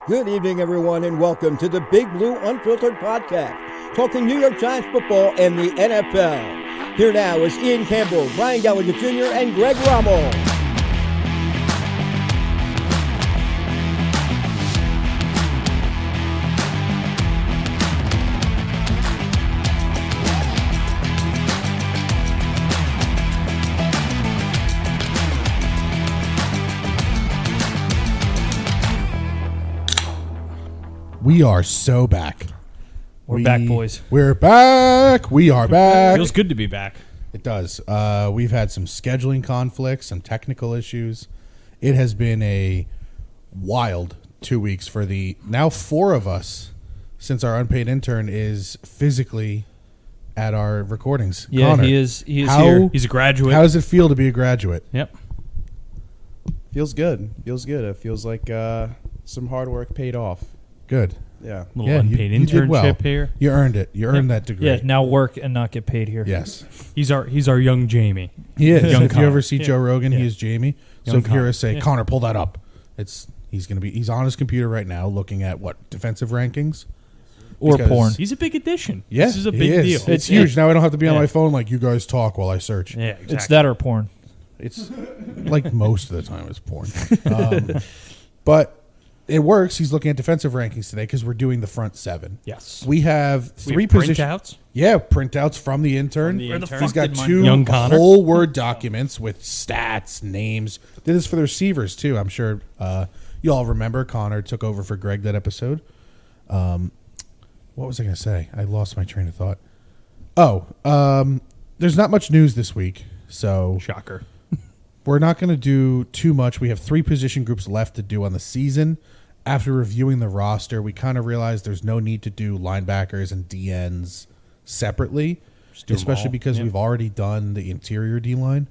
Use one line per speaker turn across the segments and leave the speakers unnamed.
Good evening, everyone, and welcome to the Big Blue Unfiltered Podcast, talking New York Giants football and the NFL. Here now is Ian Campbell, Brian Gallagher Jr., and Greg Rommel.
We are so back.
We're back, boys.
We're back. We are back.
Feels good to be back.
It does. We've had some scheduling conflicts, some technical issues. It has been a wild 2 weeks for the now four of us, since our unpaid intern is physically at our recordings.
Yeah,
Connor,
he is here. He's a graduate.
How does it feel to be a graduate?
Yep.
Feels good. It feels like some hard work paid off.
Good.
Yeah.
Little unpaid
you did
internship
well.
here.
You earned it. You earned that degree.
Yeah, now work and not get paid here.
Yes.
He's our young Jamie.
He is.
Young
If
Connor.
you ever see Joe Rogan, he is Jamie. So
Young
if you hear
Connor.
us say,
Yeah.
Connor, pull that up. He's on his computer right now looking at defensive rankings
Or
Because-
porn.
He's a big addition.
Yeah,
This is a
he
big
is.
deal.
It's huge. Now I don't have to be on
Yeah.
my phone like you guys talk while I search.
Yeah, exactly.
It's that or porn.
It's like most of the time it's porn. But it works. He's looking at defensive rankings today because we're doing the front seven.
Yes.
We have
We
three
have
positions.
printouts.
Yeah, printouts from the intern.
Where the
He's
fuck
got
did my
two
young Connor?
whole Word documents with stats, names. Did this for the receivers too. I'm sure you all remember Connor took over for Greg that episode. What was I going to say? I lost my train of thought. There's not much news this week, so
Shocker.
we're not going to do too much. We have three position groups left to do on the season. After reviewing the roster, we kind of realized there's no need to do linebackers and DNs separately,
do 'em
especially
all.
because
Yeah.
we've already done the interior D-line.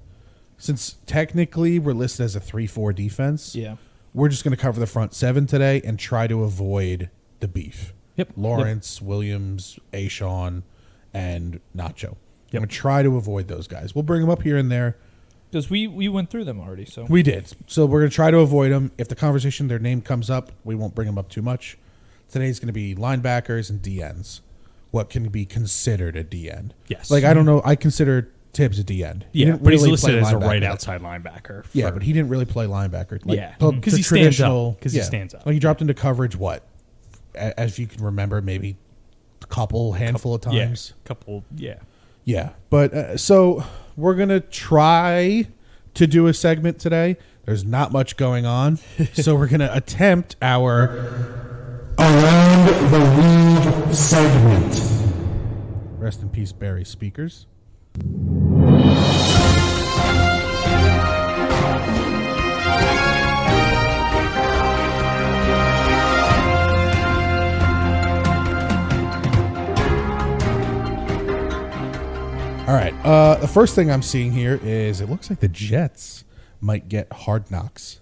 Since technically we're listed as a 3-4 defense,
Yeah.
we're just going to cover the front seven today and try to avoid the beef.
Yep.
Lawrence, Williams, Ashawn, and Nacho.
Yep.
I'm going to try to avoid those guys. We'll bring them up here and there.
Because we went through them already. So
We did. So we're going to try to avoid them. If the conversation, their name comes up, we won't bring them up too much. Today's going to be linebackers and DNs. What can be considered a DN?
Yes.
Like, I don't know. I consider Tibbs a DN. He
Yeah,
didn't
but he's
really
listed
play
as a
linebacker.
right outside linebacker.
Yeah, but he didn't really play linebacker. Like,
Yeah,
the
'cause he stands up.
traditional-
'Cause he stands up.
Like, he dropped into coverage, as you can remember, maybe a handful of times. Yeah, but so we're going to try to do a segment today. There's not much going on, so we're going to attempt our Around the League segment. Rest in peace, Barry Speakers. All right. The first thing I'm seeing here is it looks like the Jets might get Hard Knocks.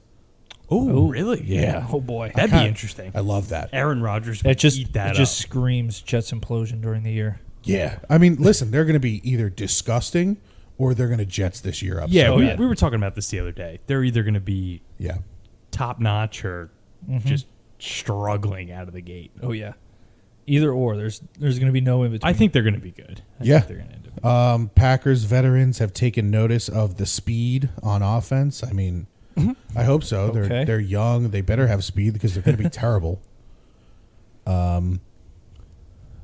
Oh, really?
Yeah.
oh boy,
That'd be interesting.
I love that.
Aaron Rodgers would eat that
it just
up.
screams Jets implosion during the year.
Yeah. I mean, listen, they're going to be either disgusting or they're going to Jets this year up.
Yeah,
So,
we were talking about this the other day. They're either going to be
yeah.
top notch or just struggling out of the gate.
Oh yeah, either or. There's going to be no in between.
I think they're going to be good. I
Yeah.
think they're going to end up.
Packers veterans have taken notice of the speed on offense. I mean, I hope so.
Okay.
They're young. They better have speed because they're going to be terrible.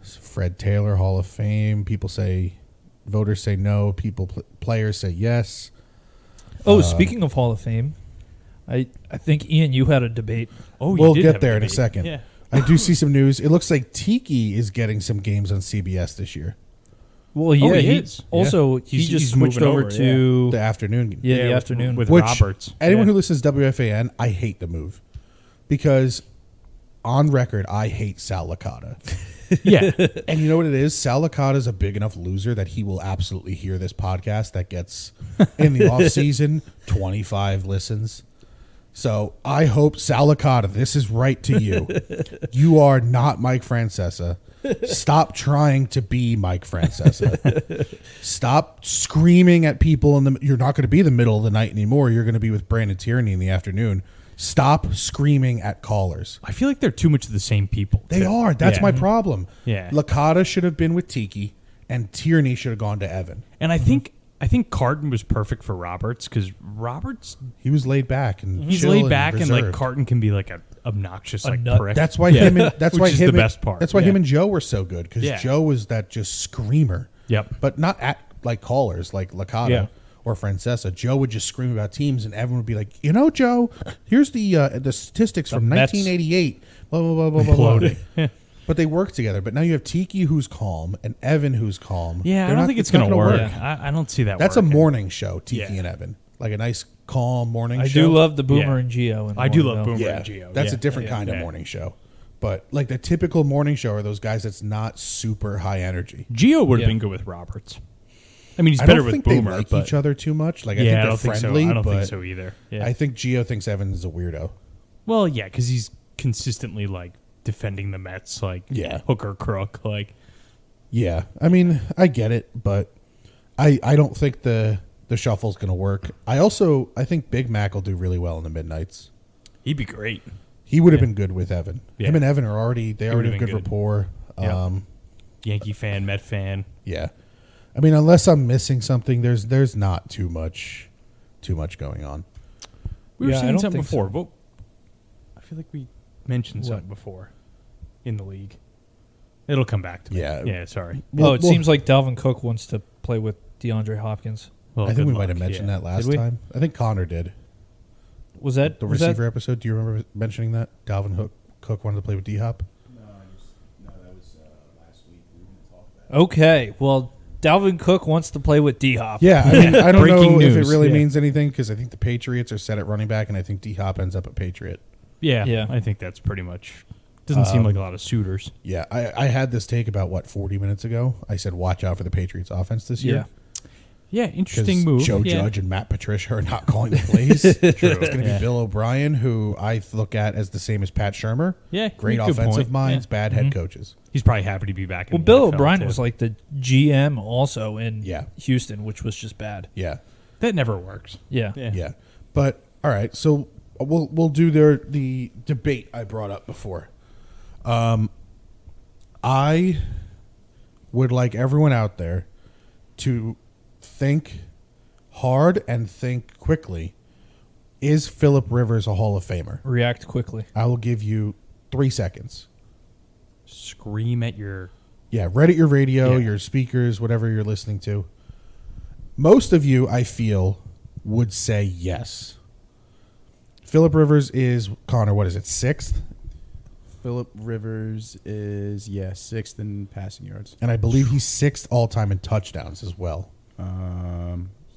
Fred Taylor, Hall of Fame. Voters say no. Players say yes.
Speaking of Hall of Fame, I think Ian, you had a debate.
Oh,
We'll
you did
get
have
there in a
debate.
second.
Yeah.
I do see some news. It looks like Tiki is getting some games on CBS this year.
Well, yeah,
he
he
is.
Also, he
He's
just switched
moving
over
over,
to
The afternoon game.
the
with-
afternoon.
with
Which,
Roberts.
anyone
Yeah.
who listens to WFAN, I hate the move. Because on record, I hate Sal Licata.
Yeah.
And you know what it is? Sal Licata is a big enough loser that he will absolutely hear this podcast that gets, in the off season, 25 listens. So I hope, Sal Licata, this is right to you. You are not Mike Francesa. Stop trying to be Mike Francesa. Stop screaming at people you're not going to be the middle of the night anymore. You're going to be with Brandon Tierney in the afternoon. Stop screaming at callers.
I feel like they're too much of the same people.
They are. That's my problem.
Yeah.
Licata should have been with Tiki, and Tierney should have gone to Evan.
And I think Carton was perfect for Roberts because Roberts,
he was laid back and
he's
chill
laid back, and
reserved.
like Carton can be like a obnoxious like
nut.
prick.
That's why him. And, that's
Which
why
is
him.
the
and-
best part.
That's why
Yeah.
him and Joe were so good because
Yeah.
Joe was that just screamer.
Yep.
But not at like callers like Licata
Yeah.
or Francesa. Joe would just scream about teams, and everyone would be like, Joe, here's the statistics from
Mets.
1988. Blah blah blah blah blah. blah.
Imploding.
But they work together. But now you have Tiki who's calm and Evan who's calm.
Yeah,
They're
I don't
not-
think it's
not
going to
gonna
work. I don't see that.
That's
working.
a morning show, Tiki
Yeah.
and Evan, like a nice calm morning
I
show.
do love the Boomer
Yeah.
and Geo. In the
I do
morning,
love
though.
Boomer.
Yeah,
and Gio.
that's
Yeah.
a different
Yeah.
kind of
Yeah.
morning show. But like the typical morning show are those guys that's not super high energy.
Gio would have
Yeah.
been good with Roberts. I mean, he's
I
better
don't
with
think
Boomer,
they like
but
each other too much. Like
yeah,
I think
I
they're
don't think so.
friendly,
I don't
but
think so either. Yeah.
I think Gio thinks Evan is a weirdo.
Well, yeah, because he's consistently like defending the Mets, like hook or crook, like.
Yeah, I mean, I get it, but I don't think the shuffle's going to work. I think Big Mac will do really well in the midnights.
He'd be great.
He would have been good with Evan.
Yeah.
Him and Evan are already
would've
have
been
good
good.
rapport.
Yeah. Yankee fan, Met fan.
Yeah, I mean, unless I'm missing something, there's not too much going on.
We were
Yeah, I
saying
don't
something
think so.
before. But I feel like we mentioned something before in the league. It'll come back to me. Yeah, sorry.
Oh, it seems like Dalvin Cook wants to play with DeAndre Hopkins.
Well,
I think
good
we
luck.
might have mentioned
Yeah.
that last
Did we?
time. I think Connor did.
Was that
The
was that-
receiver episode, do you remember mentioning that? Dalvin Cook wanted to play with D-Hop?
that was last week. We didn't talk about
Okay, well, Dalvin Cook wants to play with D-Hop.
Yeah, I mean, I don't
Breaking
know if
news,
it really
yeah.
means anything because I think the Patriots are set at running back, and I think D-Hop ends up at Patriot.
Yeah,
Yeah.
I think that's pretty much. Doesn't seem like a lot of suitors.
Yeah, I had this take about, 40 minutes ago? I said, watch out for the Patriots offense this year.
Yeah,
Because
interesting move.
Joe
yeah.
Judge and Matt Patricia are not calling the plays. It's going to
Yeah.
be Bill O'Brien, who I look at as the same as Pat Shermer.
Yeah,
Great
good
offensive
point.
minds,
Yeah.
bad head coaches.
He's probably happy to be back.
Well,
in
Bill
the NFL
O'Brien
too.
was like the GM also in
Yeah.
Houston, which was just bad.
Yeah,
that never works.
Yeah.
yeah. But, all right, so we'll do the debate I brought up before. I would like everyone out there to think hard and think quickly. Is Phillip Rivers a Hall of Famer?
React quickly.
I will give you 3 seconds.
Scream at your.
Yeah, right at your radio,
Yeah.
your speakers, whatever you're listening to. Most of you, I feel, would say yes. Phillip Rivers is, Connor, what is it, 6th?
Phillip Rivers is 6th in passing yards.
And I believe he's 6th all-time in touchdowns as well.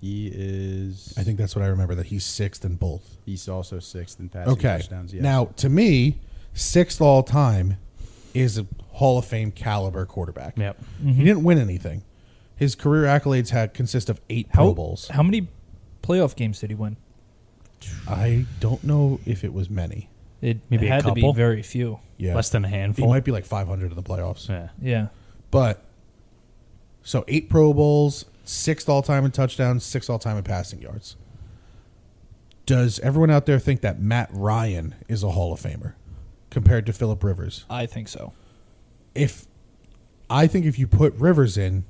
He is.
I think that's what I remember, that he's 6th in both.
he's also 6th in passing
Okay.
touchdowns. Yes.
Now, to me, 6th all-time is a Hall of Fame caliber quarterback.
Yep.
He didn't win anything. His career accolades consist of 8 Pro Bowls.
How many playoff games did he win?
I don't know if it was many.
It
Maybe a
had to be
couple?
very few.
Yeah.
Less than a
He
handful.
might be like 500 in the playoffs.
Yeah.
Yeah.
But, so 8 Pro Bowls, 6th all-time in touchdowns, 6th all-time in passing yards. Does everyone out there think that Matt Ryan is a Hall of Famer compared to Phillip Rivers?
I think so.
I think if you put Rivers in,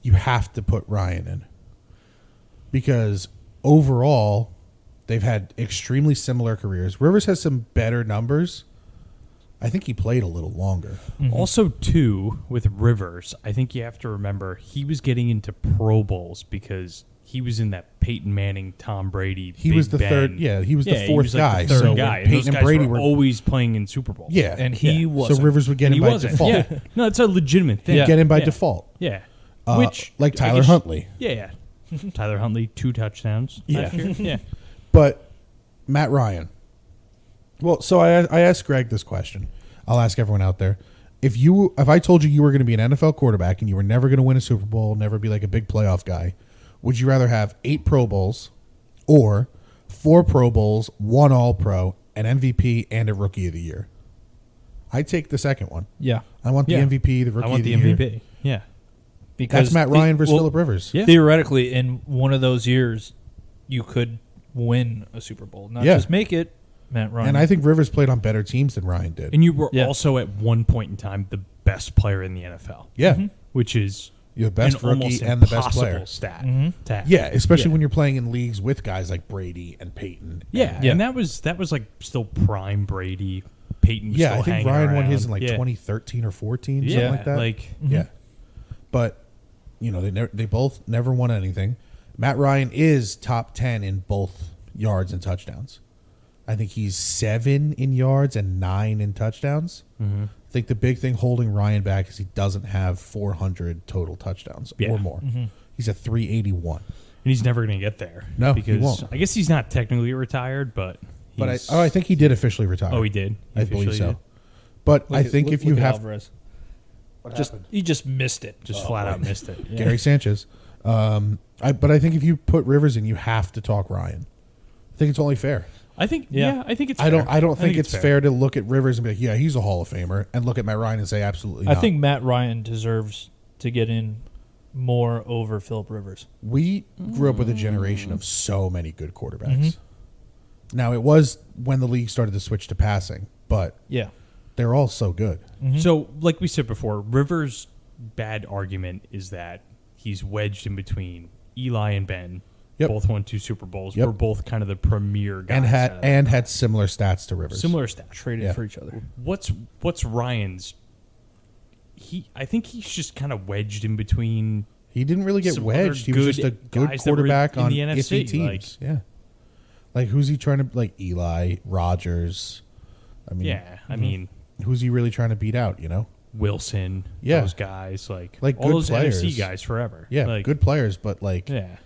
you have to put Ryan in. Because overall, they've had extremely similar careers. Rivers has some better numbers. I think he played a little longer.
Also, too, with Rivers, I think you have to remember he was getting into Pro Bowls because he was in that Peyton Manning, Tom Brady.
He
Big
was the
Ben.
third. Yeah, he was the
he
fourth
was like
guy.
The third
so
guy.
Peyton
Those
and
guys
Brady
were
were
always playing in Super Bowl.
Yeah,
And he wasn't.
So Rivers would get
He
in by
wasn't.
default.
Yeah. No, it's a legitimate thing.
Yeah.
Get in by
Yeah.
default.
Yeah.
Which like
I
Tyler
guess-
Huntley.
Yeah. Tyler Huntley, 2 touchdowns. last year. Yeah.
But Matt Ryan. Well, so I asked Greg this question. I'll ask everyone out there. If I told you were going to be an NFL quarterback and you were never going to win a Super Bowl, never be like a big playoff guy, would you rather have 8 Pro Bowls or 4 Pro Bowls, 1 All-Pro, an MVP, and a Rookie of the Year? I'd take the second one.
Yeah.
I want the
Yeah.
MVP, the Rookie
I want
of the,
the
Year.
MVP. Yeah.
Because
That's Matt Ryan versus Phillip Rivers.
Yeah.
theoretically, in one of those years, you could win a Super Bowl. Not
Yeah.
just make it, Matt Ryan.
And I think Rivers played on better teams than Ryan did.
And you were also at one point in time the best player in the NFL.
Yeah.
Which is
You're the best
an
rookie
almost
and the best
impossible
player.
stat. to have.
Yeah, especially when you're playing in leagues with guys like Brady and Peyton.
Yeah, and that was like still prime Brady. Peyton was
Yeah,
still
I think
hanging
Ryan won
around.
his in like 2013 or 14,
Yeah,
something like that.
like
Yeah, but they both never won anything. Matt Ryan is top 10 in both yards and touchdowns. I think he's 7 in yards and 9 in touchdowns. I think the big thing holding Ryan back is he doesn't have 400 total touchdowns or more. He's at 381.
and he's never going to get there.
No, he
because
won't.
I guess he's not technically retired, but
But
he's,
I think he did officially retire.
oh, he did. He
I believe
officially
so.
did.
But I think if you
look at
have
Alvarez.
what
Just
happened?
he just missed it.
Just flat out missed it. Yeah.
Gary Sanchez, but I think if you put Rivers in, you have to talk Ryan. I think it's only fair.
I think
Yeah.
I think it's.
I don't
fair.
think it's fair to look at Rivers and be like, yeah, he's a Hall of Famer, and look at Matt Ryan and say absolutely
I
not.
think Matt Ryan deserves to get in more over Phillip Rivers.
We grew up with a generation of so many good quarterbacks. Now, it was when the league started to switch to passing, but
Yeah.
they're all so good.
So, like we said before, Rivers' bad argument is that he's wedged in between Eli and Ben.
Yep.
Both won 2 Super Bowls.
Yep.
We're both kind of the premier guys.
And had similar stats to Rivers.
similar stats.
Traded
Yeah.
for each other.
What's Ryan's? I think he's just kind of wedged in between.
He didn't really get
Some
wedged. He
other
was just a
good
good
guys that were
quarterback
in
on
the NFC,
iffy teams. Yeah. Like, who's he trying to, like, Eli, Rodgers? I mean,
Yeah, I mean
who's he really trying to beat out,
Wilson.
Yeah.
Those guys like
Like
all
good
those
players.
NFC guys forever.
Yeah,
like,
good players, but, like,
Yeah,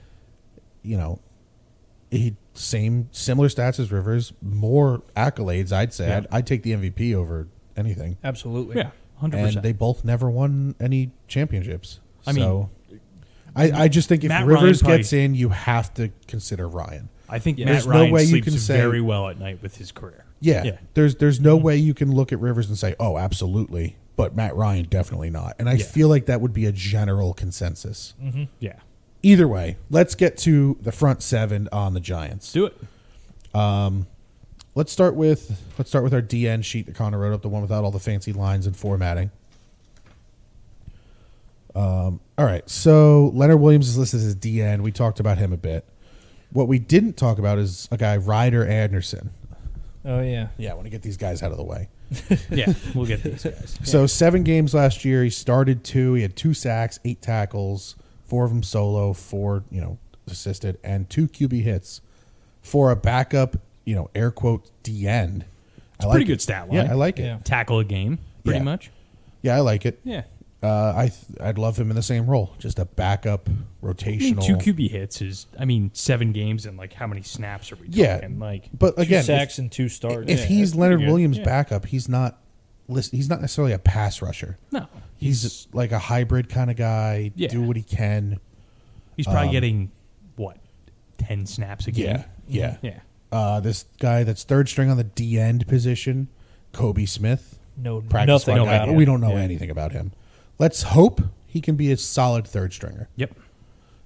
similar stats as Rivers, more accolades, I'd say.
Yeah.
I'd take the MVP over anything.
Absolutely.
yeah, 100%.
And they both never won any championships.
I mean,
so I just think if
Matt
Rivers
Ryan
gets in, you have to consider Ryan.
I think
Yeah.
Matt
There's no
Ryan
way you
sleeps
can say-
very well at night with his career.
Yeah.
Yeah.
There's no way you can look at Rivers and say, oh, absolutely. But Matt Ryan, definitely not. And I feel like that would be a general consensus.
Yeah,
Either way, let's get to the front 7 on the Giants.
do it.
Let's start with our DN sheet that Connor wrote up, the one without all the fancy lines and formatting. All right, so Leonard Williams is listed as DN. We talked about him a bit. What we didn't talk about is a guy, Ryder Anderson.
Oh yeah.
Yeah, I want to get these guys out of the way.
Yeah, we'll get these guys.
So 7 games last year. He started 2. He had 2 sacks, 8 tackles, 4 of them solo, 4 assisted, and 2 QB hits for a backup. Air quote D end.
It's a pretty good stat line.
Yeah, I like it.
Yeah.
Tackle a game, pretty
Yeah.
much.
Yeah, I like it.
Yeah.
I'd love him in the same role, just a backup rotational.
2 QB hits is, 7 games and like how many snaps are we talking?
Yeah.
Like,
But
2
again,
sacks and 2 starts.
if he's
that's
Leonard
pretty good.
Williams'
Yeah.
backup, he's not necessarily a pass rusher.
no,
He's like a hybrid kind of guy.
Yeah.
Do what he can.
he's probably getting what 10 snaps a game.
Yeah.
Yeah.
This guy that's third string on the D end position, Kobe Smith.
no
Practice
nothing
squad guy.
about him.
We don't know
Yeah.
anything about him. Let's hope he can be a solid third stringer.
Yep.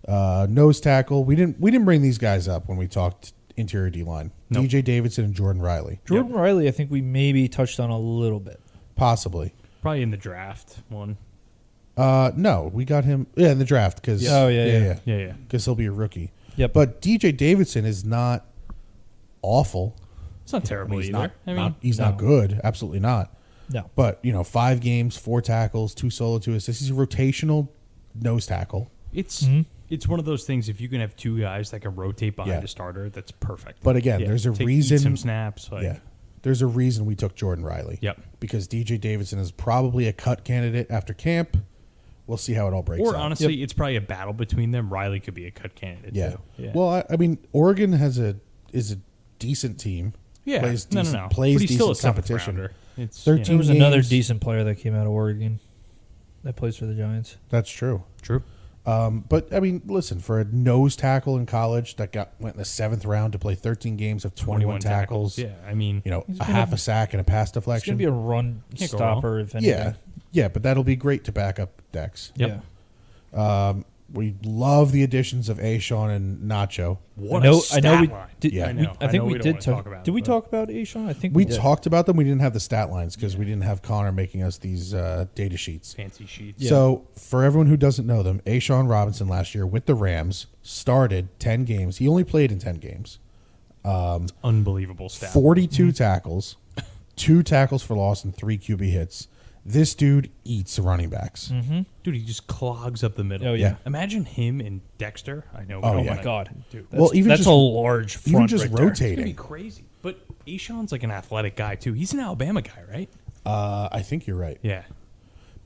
Nose tackle. We didn't bring these guys up when we talked interior D line.
Nope.
DJ Davidson and Jordan Riley.
Jordan Riley, I think we maybe touched on a little bit.
Possibly.
Probably in the draft one.
No, we got him in the draft because
Oh, yeah.
Yeah.
because he'll be a rookie.
Yep.
But DJ Davidson is not awful.
It's not terrible
He's
either.
not. He's not good. Absolutely not.
No.
But 5 games, 4 tackles, 2 solo, 2 assists. He's a rotational nose tackle.
It's one of those things. If you can have 2 guys that can rotate behind
Yeah.
a starter, that's perfect.
But again, there's a
eat
reason.
some snaps. Like,
Yeah, there's a reason we took Jordan Riley.
Yep.
Because DJ Davidson is probably a cut candidate after camp. We'll see how it all breaks
Or
out.
honestly, it's probably a battle between them. Riley could be a cut candidate
Yeah.
too. Yeah.
Well, I mean, Oregon is a decent team.
yeah.
Plays
no.
decent,
But
plays
he's still a
decent
7th
competition.
rounder. It's
13
There was another
games.
decent player that came out of Oregon that plays for the Giants.
That's true.
True.
But I mean, listen, for a nose tackle in college that went in the 7th round to play 13 games of 21 tackles.
Yeah. I mean,
A half a sack and a pass
It's going
deflection.
to be a run
Can't go wrong.
stopper, if anything.
yeah, but that'll be great to back up Dex.
Yep.
We love the additions of Ashawn and Nacho.
I know we did.
Yeah.
I think we did
talk about.
Did we talk about Ashawn? I think
We
did.
talked about them. We didn't have the stat lines because we didn't have Connor making us these data sheets.
Fancy sheets.
Yeah.
So, for everyone who doesn't know them, Ashawn Robinson last year with the Rams started 10 games. He only played in 10 games.
Unbelievable stat.
42 tackles, 2 tackles for loss, and 3 QB hits. This dude eats running backs.
Dude, he just clogs up the middle.
Oh, yeah.
Imagine him and Dexter. I know. We
Oh,
don't
yeah.
wanna-
My God.
Dude,
Well, even
that's
just-
a large front
Even just
right there.
it's gonna be
rotating.
crazy. But Ashawn's like an athletic guy too. He's an Alabama guy, right?
I think you're right.
Yeah.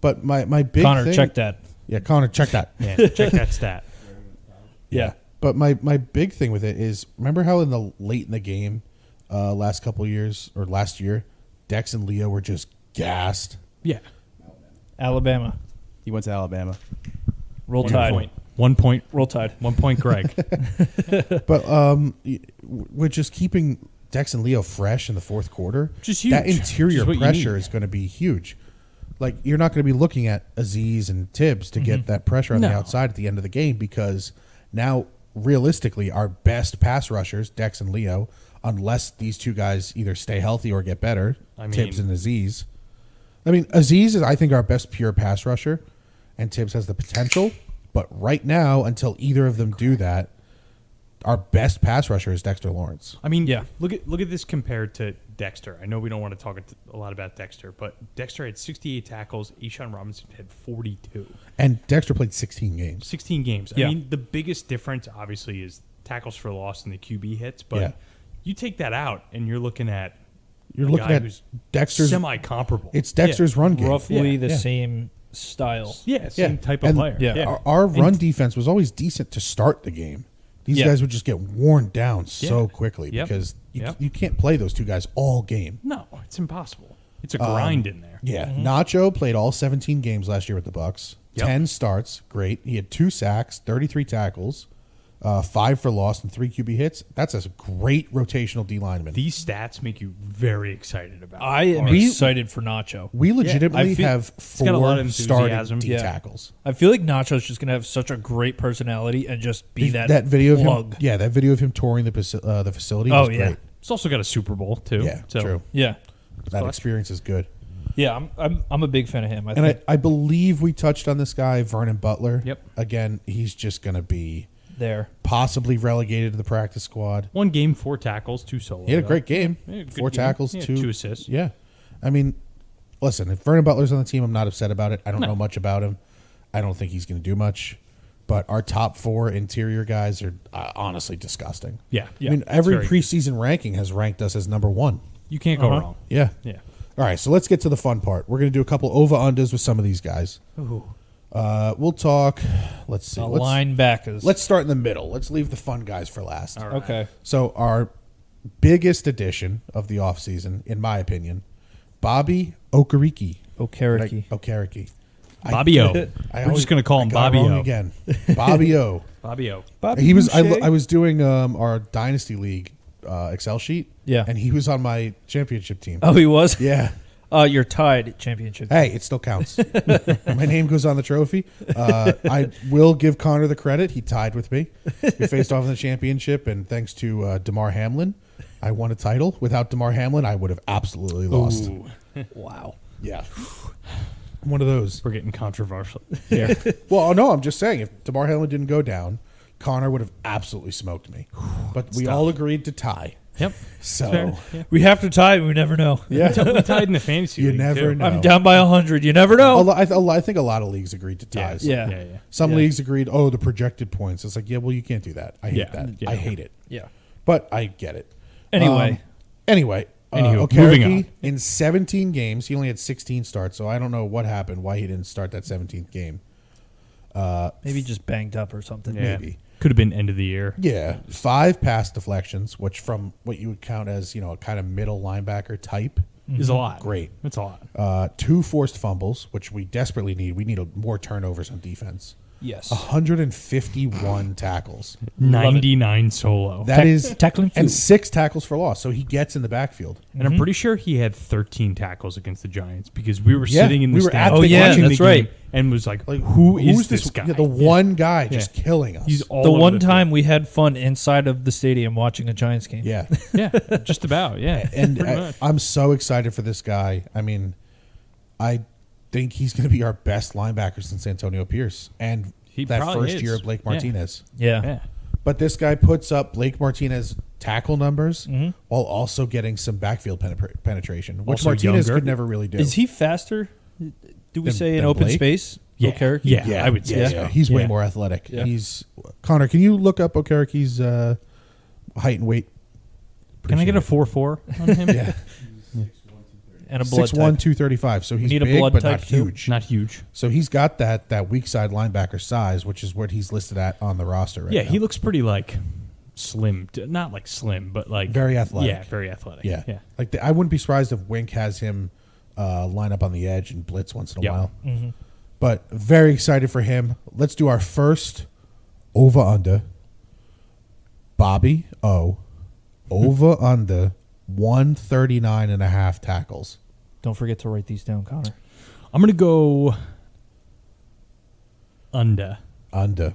But my big
Connor,
thing,
check that.
Yeah, Connor, check that.
Yeah. Check that stat.
Yeah.
But my big thing with it is, remember how in the late in the game, last couple of years or last year, Dex and Leo were just gassed.
Yeah.
He
Alabama.
went to Alabama.
Roll
1
Tide.
point. 1 point.
Roll Tide.
1 point, Greg.
But we're just keeping Dex and Leo fresh in the fourth quarter.
Just
That
huge.
interior
Just what you
pressure
need.
is going to be huge. Like, you're not going to be looking at Aziz and Tibbs to get that pressure on the
No.
outside at the end of the game, because now, realistically, our best pass rushers, Dex and Leo, unless these two guys either stay healthy or get better, Tibbs and Aziz. I mean, Aziz is, I think, our best pure pass rusher, and Tibbs has the potential. But right now, until either of them do that, our best pass rusher is Dexter Lawrence.
I mean,
Yeah.
Look at this compared to Dexter. I know we don't want to talk a lot about Dexter, but Dexter had 68 tackles. Ashawn Robinson had 42.
And Dexter played 16 games.
16 games.
Yeah.
I mean, the biggest difference, obviously, is tackles for loss and the QB hits. But
Yeah.
you take that out, and you're looking at
You're
a
looking
guy
at
who's
Dexter's.
semi-comparable.
It's Dexter's run game.
Roughly
Yeah.
the
Yeah.
same style.
Same type of
And
player.
Yeah.
Our run defense was always decent to start the game. These
Yeah.
guys would just get worn down so
Yeah.
quickly
Yep.
because
Yep.
you can't play those two guys all game.
No, it's impossible. It's a grind in there.
Yeah, Nacho played all 17 games last year with the Bucks.
Yep.
10 starts, great. He had 2 sacks, 33 tackles, 5 for loss, and 3 QB hits. That's a great rotational D lineman.
These stats make you very excited about
I am excited for Nacho.
We legitimately
I feel-
have
got a lot
4
of
starting
enthusiasm.
D
Yeah.
tackles.
I feel like Nacho's just going to have such a great personality and just be that
video of
plug.
him, that video of him touring the facility
Oh,
was
yeah.
great.
It's also got a Super Bowl, too.
Yeah,
so
true.
Yeah.
That experience is good.
Yeah, I'm a big fan of him. I
And
think
I believe we touched on this guy, Vernon Butler.
Yep.
Again, he's just going to be
there.
possibly relegated to the practice squad.
1 game, 4 tackles, 2 solo.
He had a great game.
Yeah, good
4
game.
tackles,
Yeah,
2
2 assists.
Yeah. I mean, listen, if Vernon Butler's on the team, I'm not upset about it. I don't know much about him. I don't think he's going to do much. But our top 4 interior guys are honestly disgusting.
Yeah.
I mean, every
very-
preseason ranking has ranked us as number 1.
You can't go wrong.
Yeah.
Yeah.
All right, so let's get to the fun part. We're going to do a couple ovah undahs with some of these guys. We'll talk. Let's see.
Linebackers.
Let's start in the middle. Let's leave the fun guys for last.
All right.
Okay.
So our biggest addition of the offseason, in my opinion, Bobby Okereke. Okereke.
Bobby O.
I
We're just going to call him
got it
Bobby
wrong
O.
again. Bobby O.
Bobby O.
He was. I was doing our Dynasty League Excel sheet.
Yeah.
And he was on my championship team.
Oh, he was?
Yeah.
You're tied at championship.
Hey, it still counts. My name goes on the trophy. I will give Connor the credit. He tied with me. We faced off in the championship, and thanks to DeMar Hamlin, I won a title. Without DeMar Hamlin, I would have absolutely lost.
Ooh.
Wow.
Yeah. One of those.
We're getting controversial here.
Well, no, I'm just saying, if DeMar Hamlin didn't go down, Connor would have absolutely smoked me. But we all agreed to tie.
Yep.
So,
Fair. Yeah.
We have to tie. We never know.
yeah.
We tied in the fantasy
You
league,
never
too.
know.
I'm down by 100. You never know.
I think a lot of leagues agreed to
Yeah.
ties.
Yeah.
Yeah.
Some leagues agreed, the projected points. It's like, yeah, well, you can't do that. I hate
Yeah.
that.
Yeah.
I hate it.
Yeah.
But I get it.
Anyway.
Anyway,
Anywho,
Okereke,
moving on.
in 17 games, he only had 16 starts, so I don't know what happened, why he didn't start that 17th game.
Maybe just banged up or something.
Yeah.
Maybe.
Could have been end of the year.
Yeah, 5 pass deflections, which from what you would count as, a kind of middle linebacker type.
Is a lot.
Great.
It's a lot.
2 forced fumbles, which we desperately need. We need more turnovers on defense.
Yes.
151 tackles.
99 solo.
That is
tackling
and 6 tackles for loss. So he gets in the backfield.
And I'm pretty sure he had 13 tackles against the Giants because we were sitting in the
we were
stand
at the
watching
that's
the game
right.
and was like who is this guy?
Yeah, the one guy just killing us.
He's all
The
over
one time
field.
we had fun inside of the stadium watching a Giants game.
yeah.
Yeah, just about. Yeah,
And
pretty much.
I'm so excited for this guy. I mean, I think he's going to be our best linebacker since Antonio Pierce and
He
that
probably
first
is.
year of Blake
Yeah.
Martinez.
Yeah.
Yeah.
But this guy puts up Blake Martinez tackle numbers while also getting some backfield penetration, which
Also
Martinez
younger.
could never really do.
Is he faster? Do we
Than-
say in
than
open
Blake?
space?
Yeah.
Okereke?
Yeah. I would say so.
He's way
Yeah.
more athletic.
Yeah.
He's Connor. Can you look up Okereke's height and weight?
Can I get a 4.4 on him?
Yeah,
And a blood
6'1",
type.
235. So he's
need a
big,
blood
but
type
not
too?
huge.
Not huge.
So he's got that weak side linebacker size, which is what he's listed at on the roster right
Yeah,
now.
he looks pretty like slim. Not like slim, but like
Very athletic.
Yeah, very athletic.
Yeah.
Yeah.
Like I wouldn't be surprised if Wink has him line up on the edge and blitz once in a
Yep.
while. But very excited for him. Let's do our first over under. Bobby O. Over under 139.5 tackles.
Don't forget to write these down, Connor.
I'm gonna go under
Under.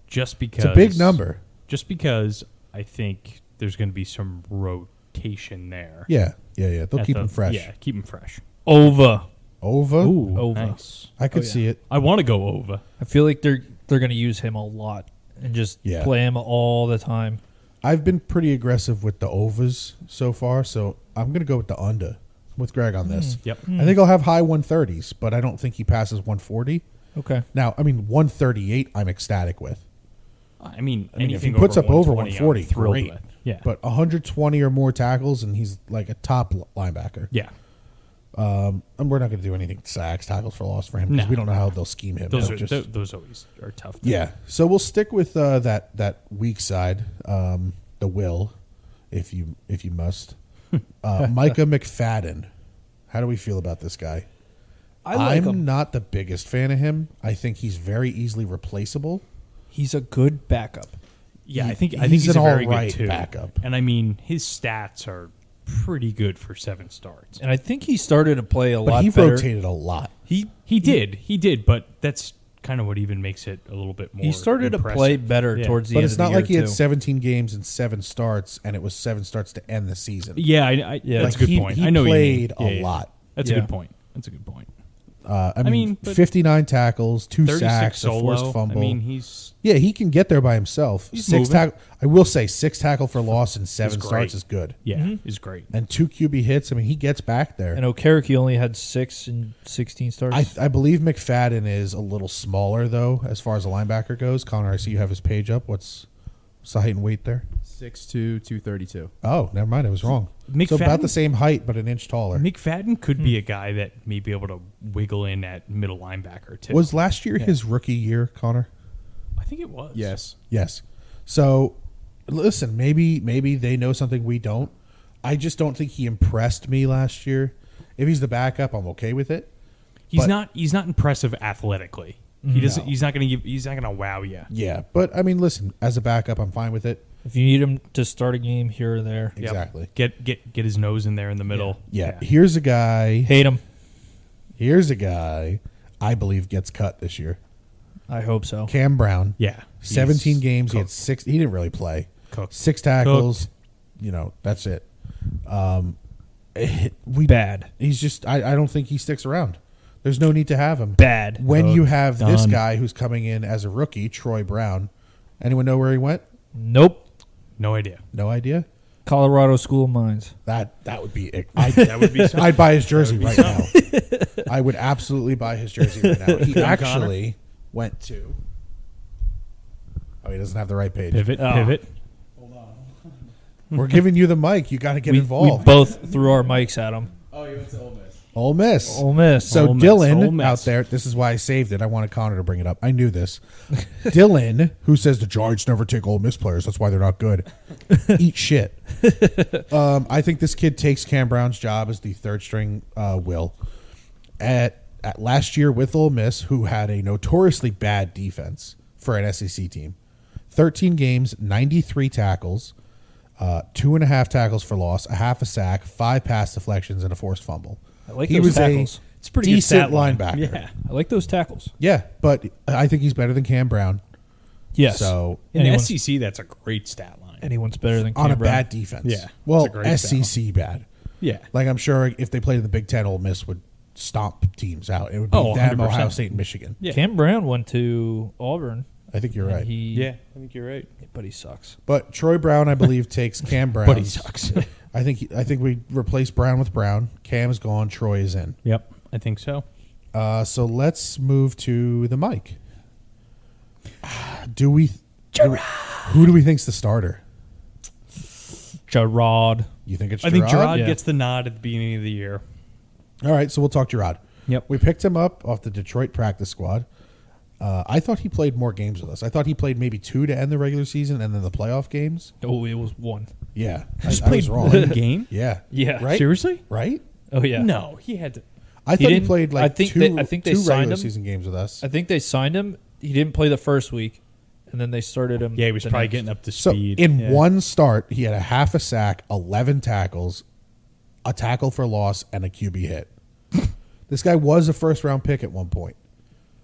just because
It's a big number.
Just because I think there's going to be some rotation there.
Yeah. They'll
At
keep
the-
him fresh.
Yeah, keep him fresh.
Over.
Over.
Ooh,
Over.
nice.
I could
Oh, yeah.
see it.
I want to go over.
I feel like they're going to use him a lot and just
Yeah.
play him all the time.
I've been pretty aggressive with the overs so far, so I'm going to go with the under with Greg on this.
Yep.
I think I'll have high 130s, but I don't think he passes 140.
Okay.
Now, I mean, 138 I'm ecstatic with.
I mean,
I mean, if
anything
he puts up over
120,
140,
I'm thrilled
great.
with. Yeah.
But 120 or more tackles, and he's like a top linebacker.
yeah.
And we're not going to do anything sacks, tackles for loss for him because
No.
we don't know how they'll scheme him.
Those
They'll
are
just-
those always are tough.
yeah. So we'll stick with that weak side, the will, if you must. Micah McFadden. How do we feel about this guy?
I like
I'm
him.
not the biggest fan of him. I think he's very easily replaceable.
He's a good backup.
Yeah,
He-
I think
he's
he's
an
a very
alright
good too.
backup.
And I mean, his stats are pretty good for 7 starts.
And I think he started to play a
But
lot
he
better.
rotated a lot.
He did, but that's kind of what even makes it a little bit more.
He started
impressive.
to play better
Yeah.
towards the
But
end
it's
of the
not
year,
like he had
too.
17 games and 7 starts, and it was 7 starts to end the season.
Yeah,
Yeah.
that's
Like,
a good point.
He
I know what you mean.
played a lot.
That's
Yeah.
a good point. That's a good point.
I mean,
mean, but
59 tackles, 2
36
sacks, a
solo.
forced fumble.
I mean, he's
yeah, he can get there by himself.
He's
6
moving.
tackle. I will say 6 tackle for loss and 7
great.
starts is good.
is great.
And 2 QB hits. I mean, he gets back there.
And Okereke only had 6 and 16 starts.
I believe McFadden is a little smaller though, as far as a linebacker goes. Connor, I see you have his page up. What's the height and weight there?
6'2", 232.
Oh, never mind. I was wrong. So
McFadden-
about the same height, but an inch taller.
McFadden could be a guy that may be able to wiggle in at middle linebacker too.
Was last year his rookie year, Connor?
I think it was.
Yes.
Yes. So, listen, maybe they know something we don't. I just don't think he impressed me last year. If he's the backup, I'm okay with it.
He's
But-
not impressive athletically. He doesn't. He's not going to wow you.
Yeah, but I mean, listen, as a backup, I'm fine with it.
if you need him to start a game here or there,
Yep.
Exactly.
Get his nose in there in the middle.
Yeah. Here's a guy.
hate him.
I believe gets cut this year.
I hope so.
Cam Brown.
Yeah.
17
He's
games. He had
cooked.
6. He didn't really play.
Cooked.
6 tackles. You know, that's it.
Bad.
He's just. I don't think he sticks around. There's no need to have him.
Bad.
When you have this
Done.
guy who's coming in as a rookie, Troy Brown. Anyone know where he went?
Nope.
No idea.
No idea.
Colorado School of Mines.
That would be it.
That would be.
I'd buy his jersey right now. I would absolutely buy his jersey right now. He actually went to. Oh, he doesn't have the right page.
Pivot.
Oh.
Pivot.
We're giving you the mic. You got to get
We
involved.
both threw our mics at him.
Oh, you went to Ole Miss.
Ole Miss.
Ole Miss.
So
Ole Miss,
Dylan
Ole Miss.
out there, this is why I saved it. I wanted Connor to bring it up. I knew this. Dylan, who says the Giants never take Ole Miss players, that's why they're not good. Eat shit. I think this kid takes Cam Brown's job as the third string will. last year with Ole Miss, who had a notoriously bad defense for an SEC team. 13 games, 93 tackles, 2.5 tackles for loss, a half a sack, 5 pass deflections, and a forced fumble.
I like those tackles.
It's a pretty
decent
good stat line.
linebacker.
Yeah.
I like those tackles.
Yeah, but I think he's better than Cam Brown.
Yes.
So
In the
Anyone's-
SEC, that's a great stat line.
Anyone's better than Cam
on a
Brown.
bad defense.
Yeah,
Well,
it's a great
SEC bad.
Yeah.
Like I'm sure if they played in the Big Ten, Ole Miss would stomp teams out. It would be
Oh,
them,
100%.
Ohio State, and Michigan.
Yeah.
Cam Brown went to Auburn.
I think you're
and
right.
Yeah, I think you're right.
But he sucks.
But Troy Brown, I believe, takes Cam Brown.
But he sucks.
I think we replace Brown with Brown. Cam's gone. Troy is in.
Yep, I think so.
So let's move to the mic. Who do we think's the starter?
Gerard.
You think it's
I
Gerard?
think Gerard
Yeah.
gets the nod at the beginning of the year.
All right, so we'll talk Gerard.
Yep.
We picked him up off the Detroit practice squad. I thought he played more games with us. I thought he played maybe 2 to end the regular season and then the playoff games.
Oh, it was 1.
Yeah,
Just
I
played
was wrong.
one game?
Yeah.
Yeah.
Right?
Seriously?
Right?
Oh, yeah.
No, he had to.
I thought he
didn't-
played like
I think
two,
they- I think they
two
signed
regular
him.
season games with us.
I think they signed him. He didn't play the first week, and then they started him.
Yeah, he was
the
probably
next.
getting up to
So
speed.
in
Yeah.
one start, he had a half a sack, 11 tackles, a tackle for loss, and a QB hit. This guy was a first-round pick at one point.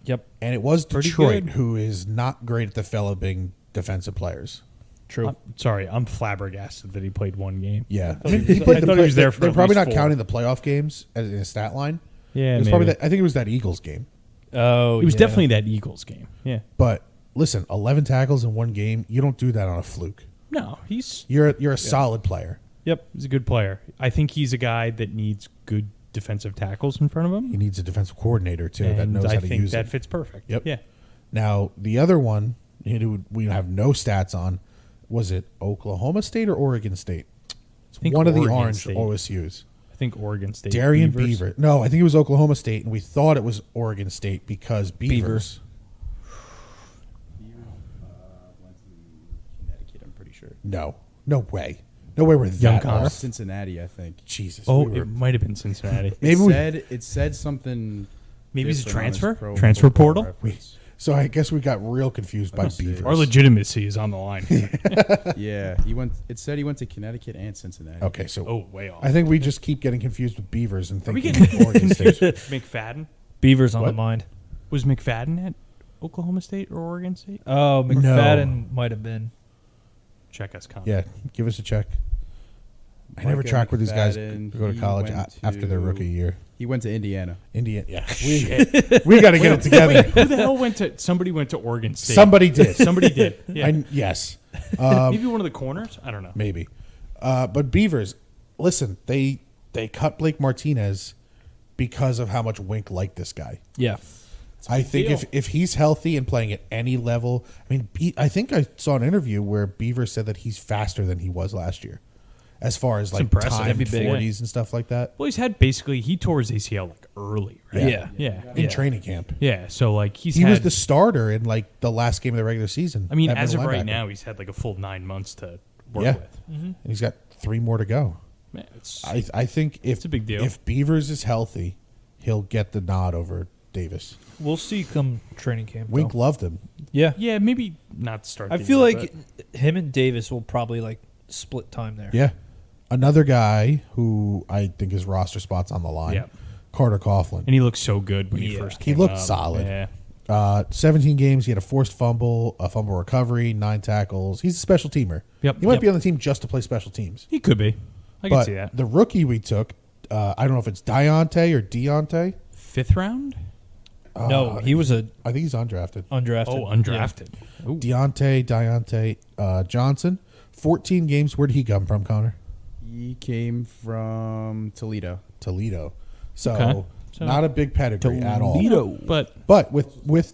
Yep.
And it was
Pretty
Detroit,
good.
who is not great at developing defensive players.
True.
I'm flabbergasted that he played one game.
Yeah,
I thought he was there for
They're
at
probably
least
not
4.
counting the playoff games as in a stat line.
Yeah,
it was
maybe.
probably that, I think it was that Eagles game.
Oh,
It was
yeah.
definitely that Eagles game. Yeah.
But listen, 11 tackles in one game, you don't do that on a fluke.
No, he's
You're a solid player.
Yep, he's a good player. I think he's a guy that needs good defensive tackles in front of him.
He needs a defensive coordinator too that
and
knows
I
how to
think
use
that
it.
fits perfect.
Yep.
Yeah.
Now the other one, we have no stats on. Was it Oklahoma State or Oregon State? It's
I think
one of the
Oregon
orange
State.
OSUs.
I think Oregon State.
Darian
Beavers.
Beaver. No, I think it was Oklahoma State, and we thought it was Oregon State because Beavers.
Went to Connecticut, I'm pretty sure.
No way. No way we're
Young
that
Connor.
off.
Cincinnati, I think.
Jesus.
Oh,
we were-
it might have been Cincinnati.
maybe we.
It said something.
Maybe it's a
different on his
transfer?
Pro
Transfer
Football
portal?
Reference.
So I guess we got real confused by Beavers.
Our legitimacy is on the line.
Yeah, he went. It said he went to Connecticut and Cincinnati.
Okay, so
Oh, way off.
I think we just keep getting confused with Beavers and
Are we
thinking
getting
Oregon State.
McFadden?
Beavers on
What?
the mind.
Was McFadden at Oklahoma State or Oregon State?
Oh, McFadden might have been.
Check us, Connor.
Yeah, give us a check. I
Micah
never track where these guys
McFadden,
go to
he
college
went
after their
to-
rookie year.
He went to Indiana.
Indiana, yeah. We got to get it together.
Who the hell went to? Somebody went to Oregon State.
Somebody did.
Somebody did. Yeah.
Yes,
Maybe one of the corners. I don't know.
maybe. But Beavers, listen, they kut Blake Martinez because of how much Wink liked this guy.
Yeah.
I think
deal.
if he's healthy and playing at any level, I mean, I think I saw an interview where Beavers said that he's faster than he was last year, as far as like
impressive.
time
That'd be big.
40s and stuff like that.
Well, he's had he tore his ACL like early, right?
Yeah.
Yeah.
In training camp,
Yeah. So like
he was the starter in like the last game of the regular season.
I mean,
at
as of
middle
right
linebacker.
now, he's had like a full 9 months to work
Yeah.
with.
And he's got 3 more to go.
Man, it's,
I think if
It's a big deal.
If Beavers is healthy, he'll get the nod over Davis.
We'll see come training camp.
Wink
though.
loved him.
Yeah.
yeah, maybe not start.
I
the
feel
year,
like him and Davis will probably like split time there.
Yeah. Another guy who I think his roster spot's on the line.
Yeah.
Carter Coughlin.
and he looked so good when he
Yeah.
first
He
came
looked
up.
solid.
Yeah.
17 games. He had a forced fumble, a fumble recovery, 9 tackles. He's a special teamer.
Yep.
He might
Yep.
be on the team just to play special teams.
He could be. I can
But
see that.
the rookie we took, I don't know if it's Deontay or Deontay.
5th round?
No, he was a
I think he's undrafted.
undrafted.
Oh, undrafted. Ooh.
Deontay Johnson. 14 games. Where did he come from, Connor?
He came from Toledo.
Toledo. So,
Okay. So-
not a big pedigree at all.
But
With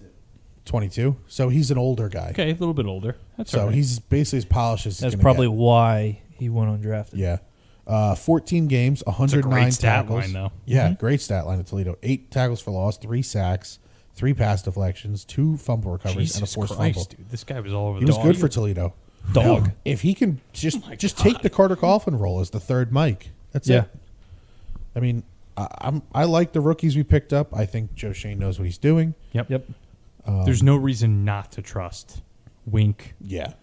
22. So he's an older guy.
okay, a little bit older. That's
So
all right.
he's basically as polished as he's
That's
gonna
probably
get.
why he went undrafted.
Yeah. 14 games, 109
great stat
tackles.
line, though.
Yeah, great stat line at Toledo. 8 tackles for loss, 3 sacks, 3 pass deflections, 2 fumble recoveries, and a
Jesus
forced
Christ,
fumble.
dude, this guy was all over
He
the
was good for Toledo.
Dog.
Now, if he can just
my
just
God.
take the Carter Coughlin role as the third Mike, that's
Yeah.
it. I mean, I like the rookies we picked up. I think Joe Shane knows what he's doing.
Yep. There's no reason not to trust Wink.
Yeah.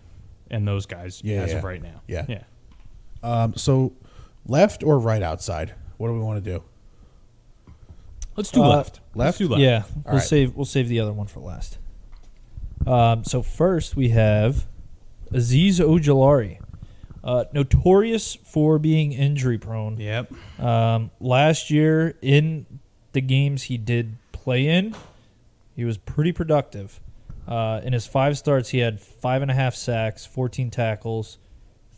And those guys as of right now.
Yeah. So left or right outside? What do we want to do?
Let's do left.
Left?
Let's do left.
Yeah,
All right.
we'll save the other one for last. So first we have Azeez Ojulari, notorious for being injury prone.
Yep.
Last year in the games he did play in, he was pretty productive. In his 5 starts, he had 5.5 sacks, 14 tackles,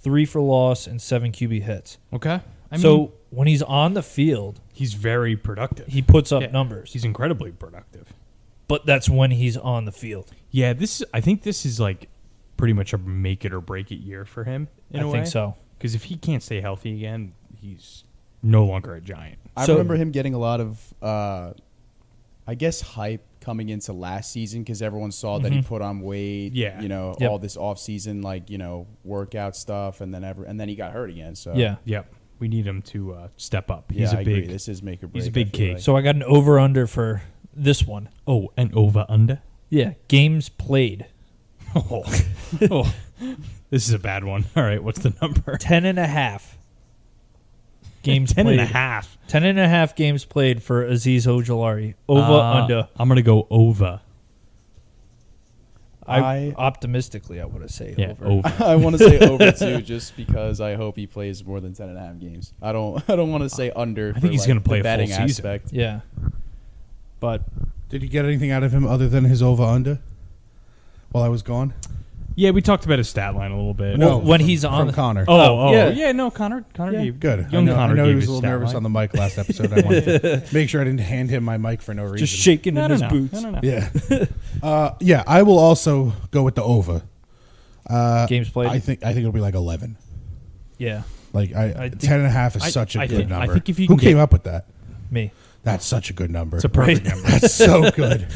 3 for loss, and 7 QB hits.
Okay.
So when he's on the field,
he's very productive.
he puts up numbers.
He's incredibly productive.
But that's when he's on the field.
Yeah, I think this is like pretty much a make it or break it year for him.
I think so.
Because if he can't stay healthy again, he's no longer a Giant.
I remember him getting a lot of, I guess, hype coming into last season because everyone saw that he put on weight.
Yeah.
All this off season workout stuff, and then he got hurt again. So
Yep. We need him to step up.
I
Big.
agree. This is make or break.
He's a big key.
So I got an over-under for this one.
Oh, an ovah under.
Yeah, games played.
Oh, this is a bad one. All right, what's the number?
10.5 games
10
played.
and a half.
10.5 games played for Azeez Ojulari. Over, under.
I'm going to go over.
Optimistically, I would say over.
Over.
I want to say over too, just because I hope he plays more than 10.5 games. I don't want to say under.
I think he's going to play a full
betting
season.
aspect.
Yeah. But
Did you get anything out of him other than his over under while I was gone?
Yeah, we talked about his stat line a little bit.
No,
when
from-
he's on
from Connor.
Yeah, no, Connor gave
Good.
Young
I
Connor
know he
gave
was
his
a little
stat
nervous
line.
on the mic last episode. I wanted to make sure I didn't hand him my mic for no reason.
just shaking in his
No.
boots.
No.
Yeah. I will also go with the over.
Games played.
I think it'll be like 11.
Yeah.
Like
I think-
10.5 is
I-
such a
I
good
think-
number.
I think if you
Who
can
came
get-
up with that?
Me.
That's such a good number.
It's a perfect number.
That's so good.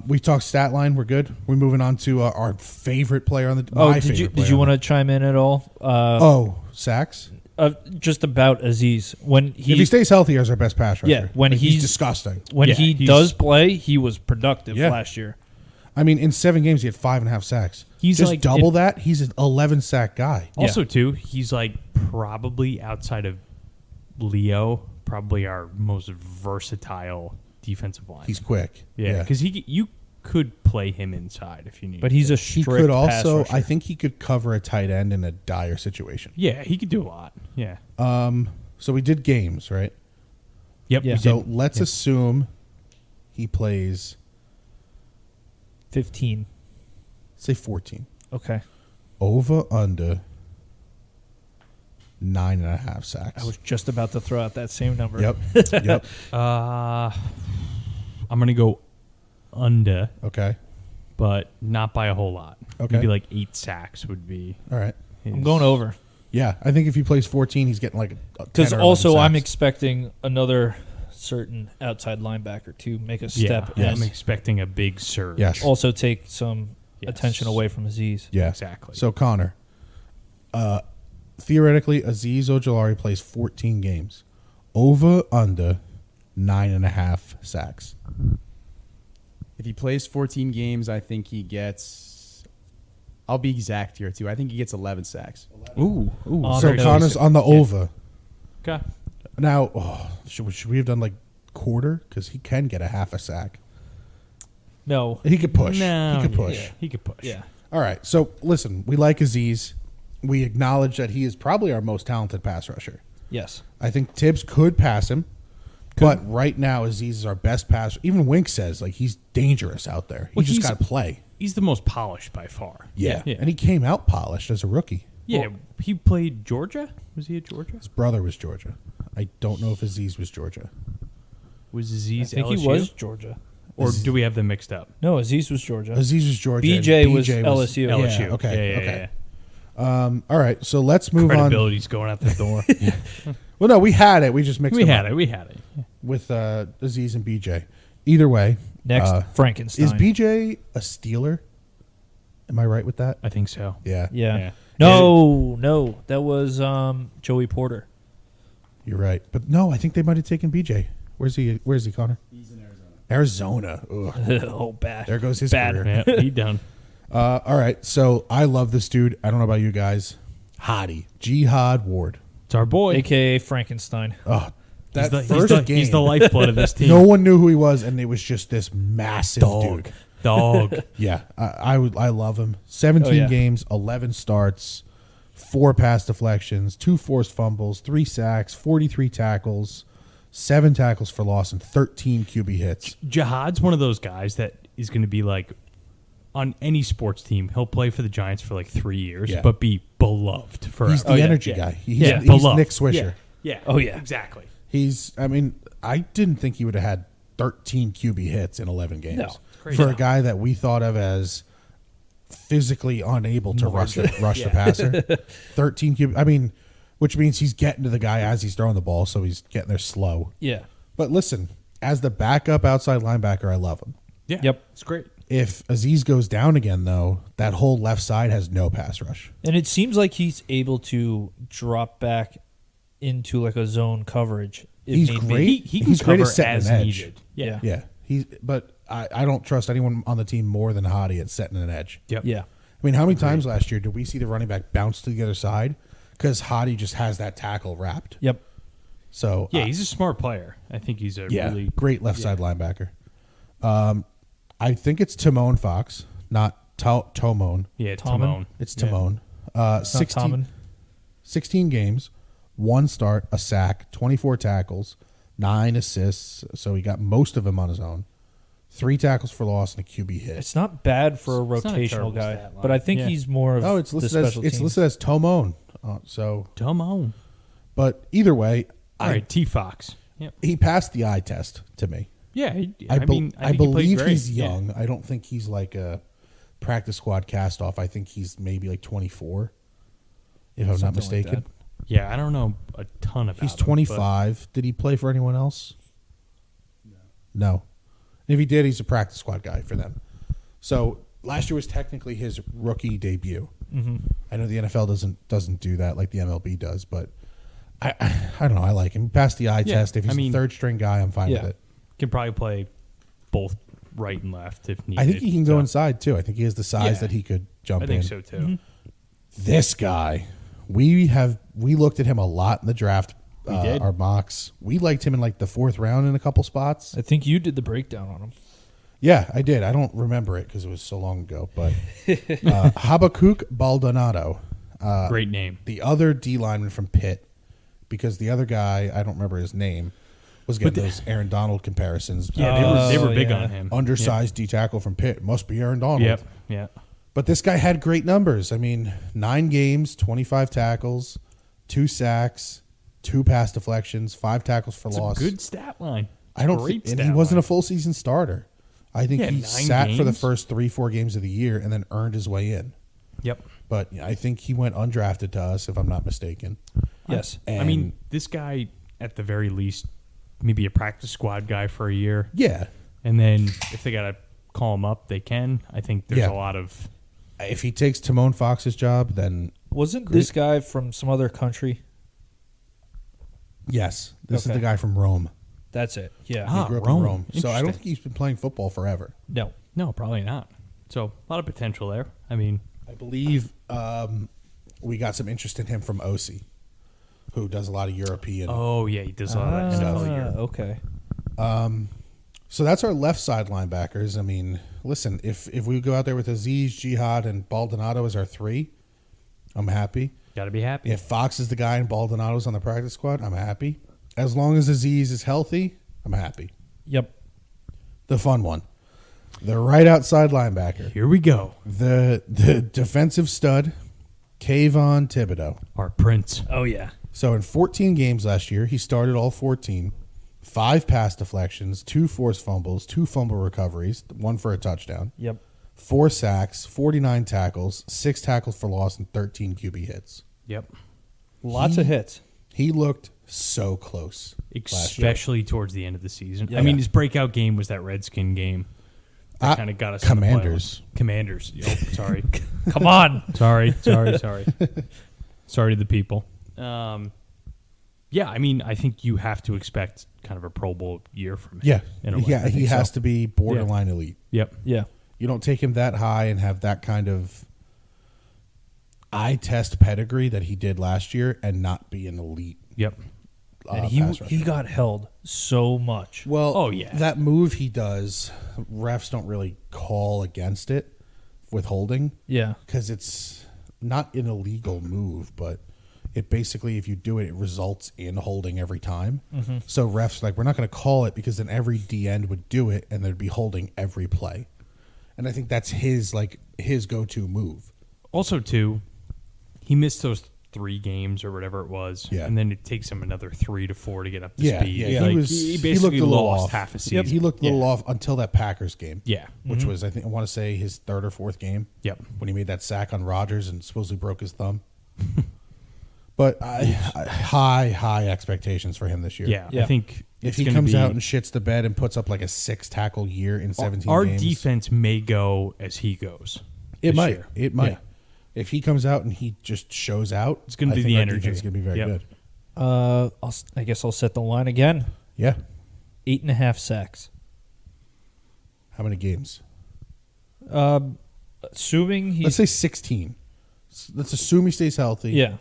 We talked stat line. We're good. We're moving on to our favorite player on the.
Oh,
my
did you
favorite player
want
on
to chime in at all?
sacks?
Just about Azeez when
If he stays healthy, as our best pass rusher.
Yeah, when
he's
he's-
disgusting.
when
Yeah,
he
he's-
does play, he was productive
Yeah.
last year.
I mean, in 7 games, he had 5.5 sacks.
He's
just
like-
double that. He's an 11 sack guy.
Also, too, he's like probably outside of Leo, probably our most versatile defensive line.
He's quick.
Yeah, because you could play him inside if you need.
But he's a
He
strict
could
pass
also.
rusher.
I think he could cover a tight end in a dire situation.
yeah, he could do a lot. Yeah.
So we did games, right?
Yep.
Yeah.
We
So
did.
let's assume he plays,
15.
say 14.
Okay.
Over under 9.5 sacks.
I was just about to throw out that same number.
Yep. Yep.
I'm gonna go under,
Okay.
but not by a whole lot.
Okay.
Maybe like 8 sacks would be.
All right.
I'm going over.
Yeah, I think if he plays 14, he's getting like
Because
10 or 11
also I'm
sacks.
expecting another certain outside linebacker to make a step
Yeah,
and
I'm expecting a big surge.
Yes.
also take some
Yes.
attention away from Azeez.
Yeah,
Exactly.
So Connor, theoretically, Azeez Ojulari plays 14 games, over under 9.5 sacks.
If he plays 14 games, I think he gets. I'll be exact here too. I think he gets 11 sacks.
Ooh.
On
So
the nose.
Connor's on the over.
Okay.
Now, should we have done like quarter? Because he can get a half a sack.
No.
He could push.
No,
He could push.
yeah, he could push.
Yeah.
All right. So listen, we like Azeez. We acknowledge that he is probably our most talented pass rusher.
Yes.
I think Tibbs could pass him, but right now Azeez is our best passer. Even Wink says like he's dangerous out there.
Well,
He just
he's-
got to play.
He's the most polished by far.
Yeah.
Yeah.
And he came out polished as a rookie.
Yeah, he played Georgia. Was he at Georgia?
His brother was Georgia. I don't know if Azeez was Georgia.
Was
I
Azeez
think
LSU?
he was Georgia.
Or do we have them mixed up?
No, Azeez was Georgia.
Azeez was Georgia.
BJ
and
was LSU.
Yeah,
LSU.
okay.
Yeah,
okay.
yeah.
All right. So let's move on.
Credibility's going out the door.
Well, no, we had it. We just mixed
we
them
had
up
it. We had it.
with Azeez and BJ. Either way,
Next, Frankenstein.
is BJ a Steeler? Am I right with that?
I think so.
Yeah.
Yeah.
Yeah.
No, that was Joey Porter.
You're right. But no, I think they might have taken BJ. Where's he, Connor?
He's in Arizona.
Ugh.
Oh, bad.
There goes his
Bad.
career.
Yeah, he done.
All right. So I love this dude. I don't know about you guys. Hottie. Jihad Ward.
It's our boy.
A.K.A. Frankenstein.
Oh, that
He's
first
the,
game.
he's the lifeblood of this team.
No one knew who he was, and it was just this massive dude.
Dog.
Yeah, I love him. 17
yeah.
games, 11 starts, 4 pass deflections, 2 forced fumbles, 3 sacks, 43 tackles, 7 tackles for loss, and 13 QB hits.
Jihad's one of those guys that is going to be like on any sports team. He'll play for the Giants for like 3 years,
Yeah.
but be beloved forever.
He's the energy guy. He's
beloved.
Nick Swisher.
Yeah.
Oh, yeah.
Exactly.
I didn't think he would have had 13 QB hits in 11 games.
No.
For a guy that we thought of as physically unable to rush the passer. 13 QB. Which means he's getting to the guy as he's throwing the ball, so he's getting there slow.
Yeah.
But listen, as the backup outside linebacker, I love him.
Yeah.
Yep.
It's great.
If Aziz goes down again, though, that whole left side has no pass rush.
And it seems like he's able to drop back into like a zone coverage. If
He's
need be.
great.
He can
He's great
cover
at setting
as
an edge.
needed.
Yeah.
Yeah. But I don't trust anyone on the team more than Hottie at setting an edge.
Yep.
Yeah.
How many times last year did we see the running back bounce to the other side? Because Hottie just has that tackle wrapped.
Yep.
So
Yeah, he's a smart player. I think he's a really
great left side linebacker. I think it's Timon Fox, not Tomone.
Yeah,
Tommen.
Timon.
It's
Yeah.
Timon.
Not
16,
Tommen.
16 games, 1 start, a sack, 24 tackles, 9 assists. So he got most of them on his own. 3 tackles for loss and a QB hit.
It's not bad for a
It's not a
rotational
terrible
guy,
stat line.
but I think
Yeah.
he's more of
It's
the
listed
special
as
teams.
listed as Tomone. So,
Timon.
but either way,
All right, T Fox. Yep.
he passed the eye test to me.
Yeah,
I
think he played
believe
great.
he's
Yeah.
young. I don't think he's like a practice squad cast off. I think he's maybe like 24, if I'm not
Something like
mistaken.
that.
Yeah, I don't know a ton about
He's
him, but
25. Did he play for anyone else? No. If he did, he's a practice squad guy for them. So last year was technically his rookie debut.
Mm-hmm.
I know the NFL doesn't do that like the MLB does, but I don't know. I like him. He passed the eye
Yeah,
test. If he's the third string guy, I'm fine
Yeah.
with it.
Can probably play both right and left if needed.
I think he can go
So,
inside too. I think he has the size
Yeah.
that he could jump
I
in.
think so too.
This guy, we looked at him a lot in the draft.
We did.
Our mocks. We liked him in like the 4th round in a couple spots.
I think you did the breakdown on him.
Yeah, I did. I don't remember it because it was so long ago. But Habakkuk Baldonado,
Great name.
the other D lineman from Pitt, because the other guy, I don't remember his name, was getting those Aaron Donald comparisons.
Yeah, they were big
yeah.
on him.
Undersized D tackle from Pitt. Must be Aaron Donald.
Yep. Yeah.
But this guy had great numbers. 9 games, 25 tackles, 2 sacks, 2 pass deflections, 5 tackles for
It's a
loss.
good stat line.
I don't
Great
think, and he
stat
wasn't a
line.
full season starter. I think
Yeah,
he
9
sat for the
games?
first 3-4 games of the year and then earned his way in.
Yep.
But I think he went undrafted to us, if I'm not mistaken.
Yes.
And
this guy, at the very least, maybe a practice squad guy for a year.
yeah,
And then if they got to call him up, they can. I think there's
Yeah.
a lot of.
if he takes Timon Fox's job, then
Wasn't this guy from some other country?
yes, this is
Okay.
the guy from Rome.
That's it. Yeah.
Ah,
He grew up
Rome.
in Rome, so I don't
Interesting.
think he's been playing football forever.
No.
No, probably not. So a lot of potential there.
I believe we got some interest in him from OC, who does a lot of European.
Oh, yeah, he does a lot of that NFL year.
Okay.
So that's our left side linebackers. Listen, if we go out there with Aziz, Jihad, and Baldonado as our 3, I'm happy.
Got to be happy.
If Fox is the guy and Baldonado's on the practice squad, I'm happy. As long as Aziz is healthy, I'm happy.
Yep.
The fun one. The right outside linebacker.
Here we go.
The defensive stud, Kayvon Thibodeau.
Our Prince.
Oh yeah.
So in 14 games last year, he started all 14. 5 pass deflections, 2 forced fumbles, 2 fumble recoveries, 1 for a touchdown,
Yep.
4 sacks, 49 tackles, 6 tackles for loss, and 13 QB hits.
Yep.
Lots of hits.
He looked so close last year.
Especially towards the end of the season.
Yeah.
I mean, his breakout game was that Redskin game. That kind of got us
Commanders.
in the playoffs. Commanders. Oh, sorry.
Come on.
sorry to the people. Yeah, I mean, I think you have to expect kind of a Pro Bowl year from him.
Yeah,
in a way.
yeah, he has
so.
to be borderline elite.
Yep.
Yeah.
You don't take him that high and have that kind of eye test pedigree that he did last year and not be an elite.
Yep.
And
pass
he
rusher.
got held so much.
Well,
Oh, yeah.
that move he does, refs don't really call against it with holding
Yeah.
because it's not an illegal move, but it basically, if you do it, it results in holding every time.
Mm-hmm.
So refs we're not going to call it because then every D end would do it and there'd be holding every play. And I think that's his go-to move.
Also, too, he missed those 3 games or whatever it was.
Yeah.
And then it takes him another 3 to 4 to get up to
Yeah,
speed.
yeah.
Like,
He
basically
looked a little
lost
off.
half a season.
He looked a little off until that Packers game.
Yeah.
Which was, I want to say, his 3rd or 4th game.
Yep.
When he made that sack on Rodgers and supposedly broke his thumb. But high expectations for him this year.
Yeah.
Yeah.
I think
If
it's
he
gonna
comes
be,
out and shits the bed and puts up like a 6 tackle year in 17
our
games.
defense may go as he goes.
It
this
might.
year.
It might.
Yeah.
If he comes out and he just shows out,
It's gonna
I
be
think
the
our
energy.
defense is going to be very
Yep.
good.
I guess I'll set the line again.
Yeah.
8.5 sacks.
How many games?
Assuming he's
Let's say 16. Let's assume he stays healthy.
yeah,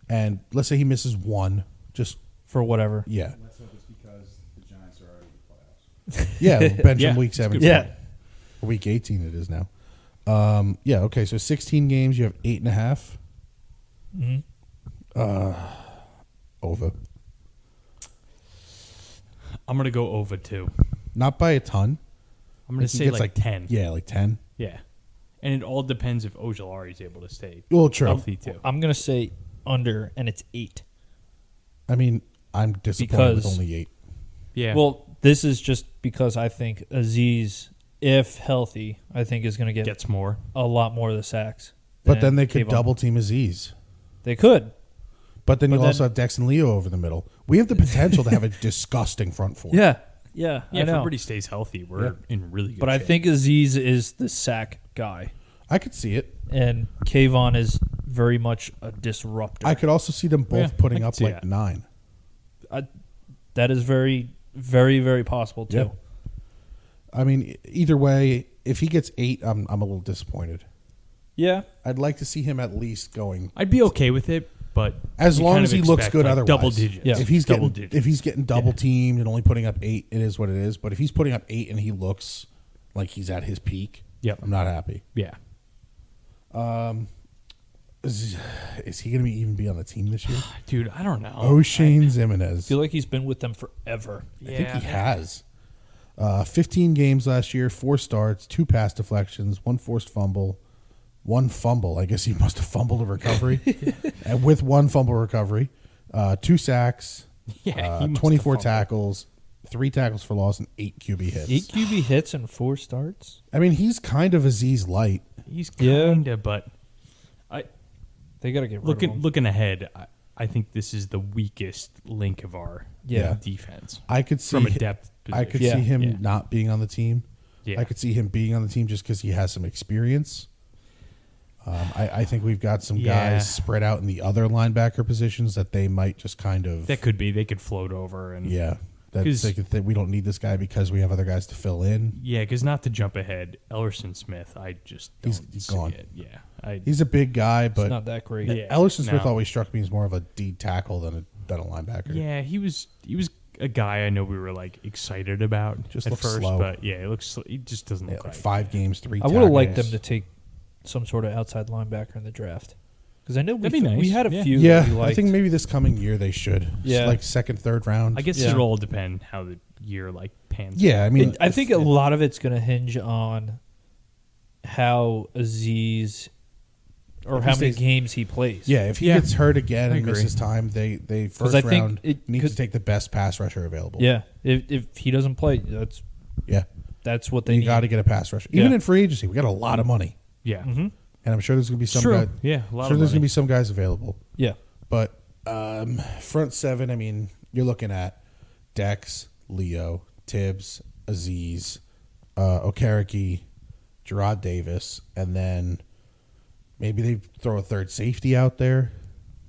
And let's say he misses 1. Just,
for whatever.
yeah.
Let's hope it's because the Giants are already in the playoffs.
Yeah, bench
Yeah,
him week
that's a good
17.
Yeah.
Week 18 it is now. Yeah, okay, so 16 games, you have 8.5.
Mm-hmm.
Over.
I'm going to go over 2.
Not by a ton.
I'm going to
He
say
gets
like 10.
Yeah, like 10.
Yeah. And it all depends if Ojulari is able to stay
Well, true.
healthy, too.
I'm gonna say under, and it's 8.
I mean, I'm disappointed with
Because-
only 8.
Yeah.
Well, this is just because I think Aziz, if healthy, I think is gonna get
gets more.
a lot more of the sacks.
But then they could
Kayvon.
double team Aziz.
They could.
But then
But
you
then-
also have Dex and Leo over the middle. We have the potential to have a disgusting front four.
Yeah,
Yeah,
I
if
know.
everybody stays healthy, we're in really good
But I
shape.
think Aziz is the sack guy,
I could see it.
and Kayvon is very much a disruptor.
I could also see them both
Yeah, I
putting
could
up
see
like
that.
9.
That is very, very, very possible too.
Yeah. I mean, either way, if he gets 8, I'm a little disappointed.
Yeah,
I'd like to see him at least going
I'd be okay with it, but
as
you
long
kind
as
of
he looks
expect,
good
like,
otherwise.
double digits.
Yeah.
If he's
double
getting
digits.
if he's getting double teamed and only putting up 8, it is what it is. But if he's putting up 8 and he looks like he's at his peak,
Yep.
I'm not happy.
Yeah.
Is he going to even be on the team this year?
Dude, I don't know.
O'Shane
I
Zimenez.
feel like he's been with them forever.
I think he has. 15 games last year, 4 starts, 2 pass deflections, 1 forced fumble, 1 fumble. I guess he must have fumbled a recovery. And with 1 fumble recovery, 2 sacks,
Yeah, he must have
24
fumbled.
tackles, 3 tackles for loss, and 8 QB hits.
8 QB hits and 4 starts.
I mean, he's kind of Aziz light.
He's
Yeah.
kind of, but
They got to get rid of him.
looking ahead, I think this is the weakest link of our
Yeah.
defense
I could see
from a depth position.
I could
Yeah.
see him
Yeah.
not being on the team.
Yeah.
I could see him being on the team just because he has some experience. I think we've got some
Yeah.
guys spread out in the other linebacker positions that they might just kind of
That could be. They could float over and
yeah. That
'Cause-
they could think we don't need this guy because we have other guys to fill in.
Yeah, because not to jump ahead, Ellerson Smith, I just don't
He's
see
gone.
it. Yeah,
He's a big guy,
It's
but
not that great.
Yeah.
Ellerson Smith
No.
always struck me as more of a D tackle than a linebacker.
yeah, he was a guy I know we were like excited about
Just
at
looks
first,
slow.
but yeah, he just doesn't
Yeah,
look
like
right.
5 games, 3
I would have liked them
tackles.
to take some sort of outside linebacker in the draft, because I know
That'd be nice.
we had a
Yeah.
few. that we
Yeah, I
liked.
think maybe this coming year they should.
Yeah.
Like 2nd, 3rd round.
I guess
Yeah.
it'll all depend how the year like pans.
Yeah, I mean,
I think a lot of it's going to hinge on how Aziz or
If
how
he
many
stays-
games he plays.
yeah, if he
Yeah.
gets hurt again
I
and
agree.
misses time, they first
I think
round
it
need
could-
to take the best pass rusher available.
Yeah. If he doesn't play, that's what they
you
need.
got to get a pass rusher. Even
Yeah.
in free agency, we got a lot of money,
yeah,
Mm-hmm.
and I'm sure there's going to be some
true.
guys.
Yeah, a lot
Sure,
of
there's going to
money.
be some guys available,
Yeah.
but front 7. I mean, you're looking at Dex, Leo, Tibbs, Aziz, Okereke, Gerard Davis, and then maybe they throw a third safety out there.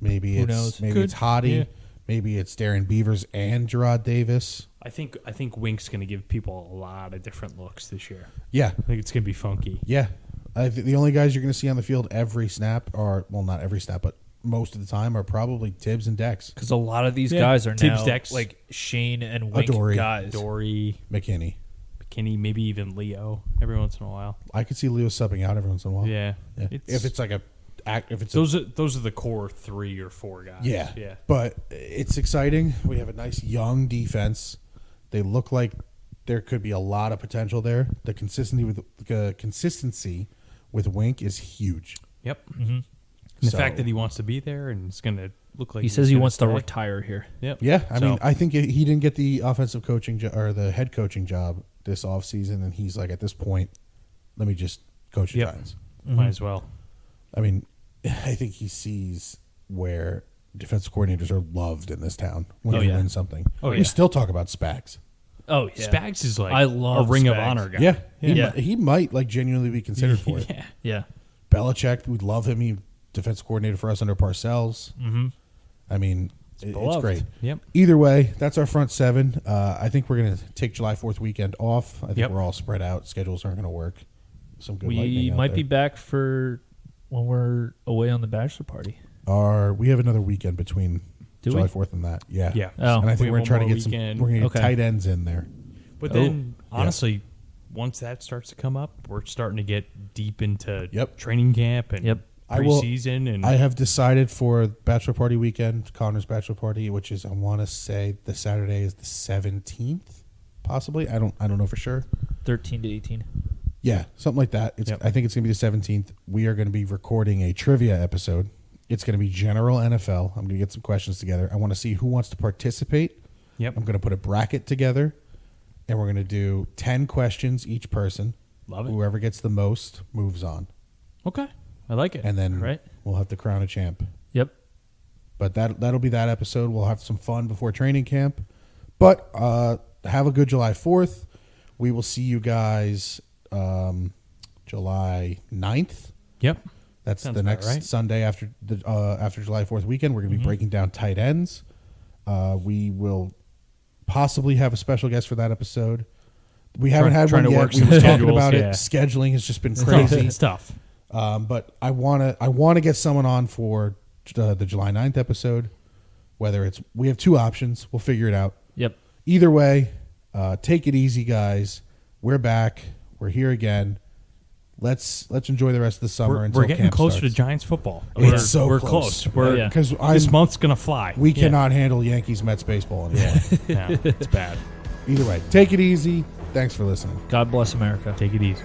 Maybe
Who
it's
knows?
maybe
Could,
it's Hottie.
yeah.
Maybe it's Darren Beavers and Gerard Davis.
I think Wink's going to give people a lot of different looks this year.
Yeah.
I think it's going to be funky.
Yeah. The only guys you're going to see on the field every snap not every snap, but most of the time are probably Tibbs and Dex.
Because a lot of these guys are
Tibbs,
now
Dex,
like Shane and Wink guys.
Dory,
McKinney,
maybe even Leo every once in a while.
I could see Leo subbing out every once in a while.
Yeah.
If it's like
those are the core 3 or 4 guys.
Yeah. But it's exciting. We have a nice young defense. They look like there could be a lot of potential there. The consistency with Wink is huge.
Yep. Mm-hmm. The fact that he wants to be there and it's going to look like
he says he wants to retire here.
Yep.
Yeah. I mean, I think he didn't get the offensive coaching or the head coaching job this offseason, and he's like, at this point, let me just coach the Giants.
Mm-hmm. Might as well.
I mean, I think he sees where defensive coordinators are loved in this town when they win something. We still talk about Spags.
Oh, yeah.
Spags is like
I love
a Ring of
Spags.
Honor guy.
Yeah. He might like genuinely be considered for it.
Yeah.
Belichick, we love him. He defensive coordinator for us under Parcells.
Mm-hmm.
I mean, it's great.
Yep.
Either way, that's our front seven. I think we're going to take July 4th weekend off. I think we're all spread out. Schedules aren't going to work. Some good
We might be back for when we're away on the bachelor party.
We have another weekend between July 4th and that. Yeah.
Yeah.
Oh.
And I think we're going to try to get
weekend.
we're going to get tight ends in there.
But then, honestly, once that starts to come up, we're starting to get deep into training camp and preseason. And
I have decided for bachelor party weekend, Connor's bachelor party, which is I want to say the Saturday is the 17th, possibly. I don't know for sure.
13 to 18.
Yeah, something like that. I think it's going to be the 17th. We are going to be recording a trivia episode. It's going to be general NFL. I'm going to get some questions together. I want to see who wants to participate.
Yep.
I'm going to put a bracket together, and we're going to do 10 questions each person.
Love it.
Whoever gets the most moves on.
Okay. I like it.
And then we'll have to crown a champ.
Yep.
But that'll be that episode. We'll have some fun before training camp. But have a good July 4th. We will see you guys July 9th.
Yep.
That's the next Sunday after July 4th weekend. We're going to be breaking down tight ends. We will possibly have a special guest for that episode. We haven't had one yet. We were talking about it. Scheduling has just been crazy.
It's tough.
But I want to get someone on for the July 9th episode. Whether we have two options. We'll figure it out.
Yep.
Either way, take it easy, guys. We're back. We're here again. Let's enjoy the rest of the summer until
we're getting
camp
closer
starts.
to Giants football.
We're so
close.
Because
this month's gonna fly.
We cannot handle Yankees Mets baseball anymore.
Yeah, it's bad.
Either way, take it easy. Thanks for listening.
God bless America.
Take it easy.